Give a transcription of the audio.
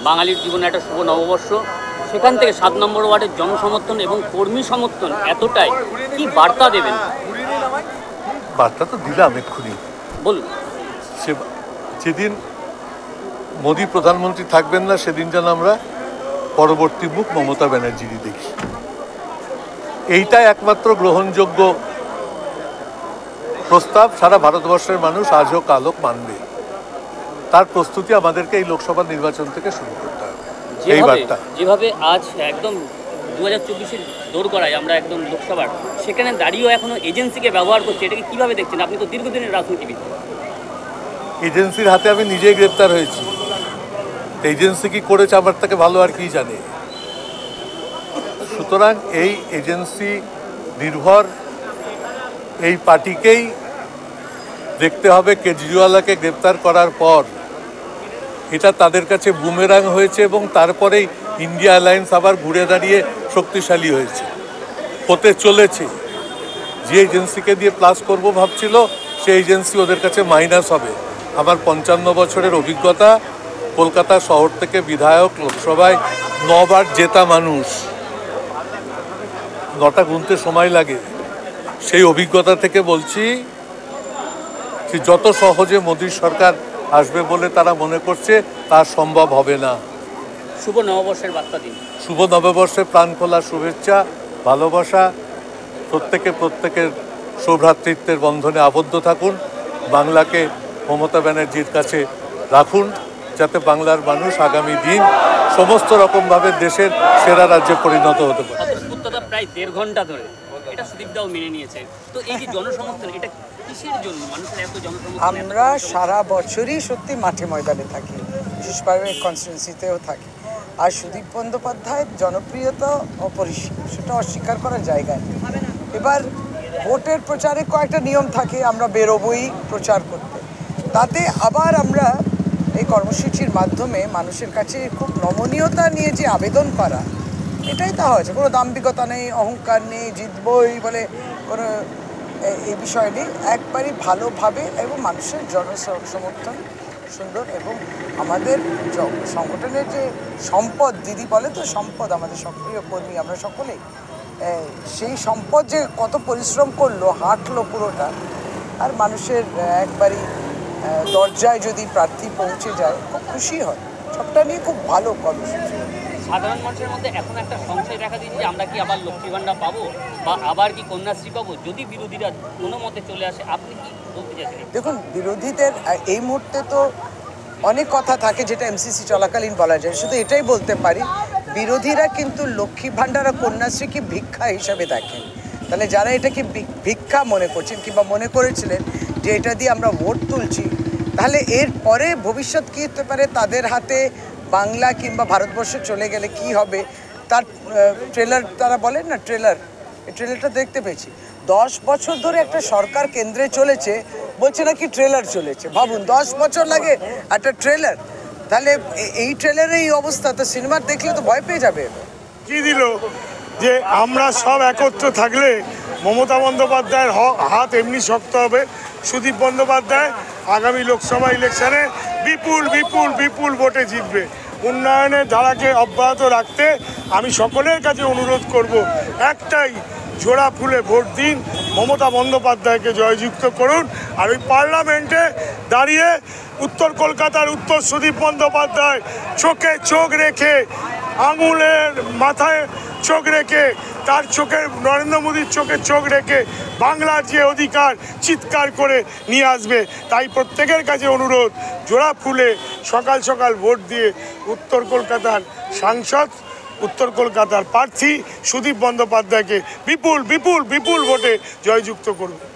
বাঙালির জীবনে একটা শুভ নববর্ষ, সেখান থেকে 7 নম্বর ওয়ার্ডের জনসমর্থন এবং কর্মী সমর্থন এতটাই, কি বার্তা দেবেন? বার্তা তো দিলাম এক্ষুনি। বলুন। যেদিন মোদী প্রধানমন্ত্রী থাকবেন না সেদিন যেন আমরা পরবর্তী মুখ মমতা ব্যানার্জিরই দেখি, এইটাই একমাত্র গ্রহণযোগ্য প্রস্তাব। সারা ভারতবর্ষের মানুষ আজ হোক কাল হোক মানবে, তার প্রস্তুতি আমাদেরকে এই লোকসভা নির্বাচন থেকে শুরু করতে হবে। এই বার্তা যেভাবে আজ একদম 2024-এর দৌড় করায় আমরা একদম লোকসভার, সেখানে দাঁড়িয়েও এখনো এজেন্সিকে ব্যবহার করছে, এটাকে কিভাবে দেখছেন? আপনি তো দীর্ঘদিনের রাজনীতিবিদ। এজেন্সির হাতে আমি নিজেই গ্রেপ্তার হয়েছি, এজেন্সি কি করেছে আমার থেকে ভালো আর কি জানে। সুতরাং এই এজেন্সি নির্ভর এই পার্টিকেই দেখতে হবে। কেজরিওয়ালকে গ্রেপ্তার করার পর এটা তাদের কাছে বুমেরাং হয়েছে এবং তারপরেই ইন্ডিয়া অ্যালায়েন্স আবার ঘুরে দাঁড়িয়ে শক্তিশালী হয়েছে, হতে চলেছে। যে এজেন্সিকে দিয়ে প্লাস করব ভাবছিল সেই এজেন্সি ওদের কাছে মাইনাস হবে। আমার 55 বছরের অভিজ্ঞতা, কলকাতা শহর থেকে বিধায়ক, লোকসভায় 9 বার জেতা মানুষ, 9টা গুনতে সময় লাগে। সেই অভিজ্ঞতা থেকে বলছি যে যত সহজে মোদী সরকার আসবে বলে তারা মনে করছে তা সম্ভব হবে না। শুভ নববর্ষের বার্তা দিন। শুভ নববর্ষে প্রাণ খোলা শুভেচ্ছা, ভালোবাসা। প্রত্যেকের সৌভ্রাতৃত্বের বন্ধনে আবদ্ধ থাকুন। বাংলাকে মমতা ব্যানার্জির কাছে রাখুন, যাতে বাংলার মানুষ আগামী দিন সমস্ত রকমভাবে দেশের সেরা রাজ্যে পরিণত হতে পারে। প্রায় 1.5 ঘন্টা ধরে এটা সুদীপদাও মেনে নিয়েছে। তো এই যে জনসমর্থন, এটা কিসের জন্য মানুষের এত জনসমর্থন? আমরা সারা বছরই সত্যি মাঠে ময়দানে থাকি, বিশেষভাবে কনস্টিটুয়েন্সিতেও থাকি। আর সুদীপ বন্দ্যোপাধ্যায়ের জনপ্রিয়তা অপরিসীম, সেটা অস্বীকার করার জায়গায়। এবার ভোটের প্রচারে কয়েকটা নিয়ম থাকে, আমরা বেরোবই প্রচার করতে। তাতে আবার আমরা এই কর্মসূচির মাধ্যমে মানুষের কাছে খুব নমনীয়তা নিয়ে যে আবেদন করা, এটাই তা হয়েছে। কোনো দাম্ভিকতা নেই, অহংকার নেই, জিতবই বলে কোনো এই বিষয় নেই। একবারই ভালোভাবে এবং মানুষের জনসমর্থন সুন্দর। এবং আমাদের সংগঠনের যে সম্পদ, দিদি বলে তো সম্পদ, আমাদের সক্রিয় কর্মী আমরা সকলেই, সেই সম্পদ যে কত পরিশ্রম করলো, হাঁটলো পুরোটা, আর মানুষের একবারই দরজায় যদি প্রার্থী পৌঁছে যায় খুব খুশি হয়। সবটা নিয়ে খুব ভালো কর্মসূচি। সাধারণ মানুষের মধ্যে এখন একটা সংশয় দেখা দিচ্ছে যে আমরা কি আবার লক্ষ্মী ভাণ্ডার পাবো বা আবার কি কন্যাশ্রী পাবো যদি বিরোধীরা কোনো মতে চলে আসে? আপনি কি বলতে চাইছেন? দেখুন, বিরোধীদের এই মুহূর্তে তো অনেক কথা থাকে যেটা এমসিসি চলাকালীন বলা যায়। শুধু এটাই বলতে পারি, বিরোধীরা কিন্তু লক্ষ্মী ভাণ্ডার আর কন্যাশ্রী কি ভিক্ষা হিসাবে দেখেন। তাহলে যারা এটাকে ভিক্ষা মনে করছেন কিংবা মনে করেছিলেন যে এটা দিয়ে আমরা ভোট তুলছি, তাহলে এর পরে ভবিষ্যৎ কী হতে পারে, তাদের হাতে বাংলা কিংবা ভারতবর্ষ চলে গেলে কি হবে তার ট্রেলার, তারা বলেন না ট্রেলার, এই ট্রেলারটা দেখতে পেয়েছি। 10 বছর ধরে একটা সরকার কেন্দ্রে চলেছে, বলছে নাকি ট্রেলার চলেছে। ভাবুন, 10 বছর লাগে একটা ট্রেলার। তাহলে এই ট্রেলারে এই অবস্থা, তো সিনেমার দেখলে তো ভয় পেয়ে যাবে। কি দিল যে আমরা সব একত্র থাকলে মমতা বন্দ্যোপাধ্যায়ের হাত এমনি শক্ত হবে। সুদীপ বন্দ্যোপাধ্যায় আগামী লোকসভা ইলেকশনে বিপুল বিপুল বিপুল ভোটে জিতবে। উন্নয়নের ধারাকে অব্যাহত রাখতে আমি সকলের কাছে অনুরোধ করব, একটাই, জোড়া ফুলে ভোট দিন, মমতা বন্দ্যোপাধ্যায়কে জয়যুক্ত করুন। আর ওই পার্লামেন্টে দাঁড়িয়ে উত্তর কলকাতার উত্তর সুদীপ বন্দ্যোপাধ্যায় চোখে চোখ রেখে, আঙুলের মাথায় চোখ রেখে, তার চোখের, নরেন্দ্র মোদীর চোখে চোখ রেখে বাংলার যে অধিকার চিৎকার করে নিয়ে আসবে। তাই প্রত্যেকের কাছে অনুরোধ, জোড়া ফুলে সকাল সকাল ভোট দিয়ে উত্তর কলকাতার সাংসদ, উত্তর কলকাতার প্রার্থী সুদীপ বন্দ্যোপাধ্যায়কে বিপুল বিপুল বিপুল ভোটে জয়যুক্ত করবে।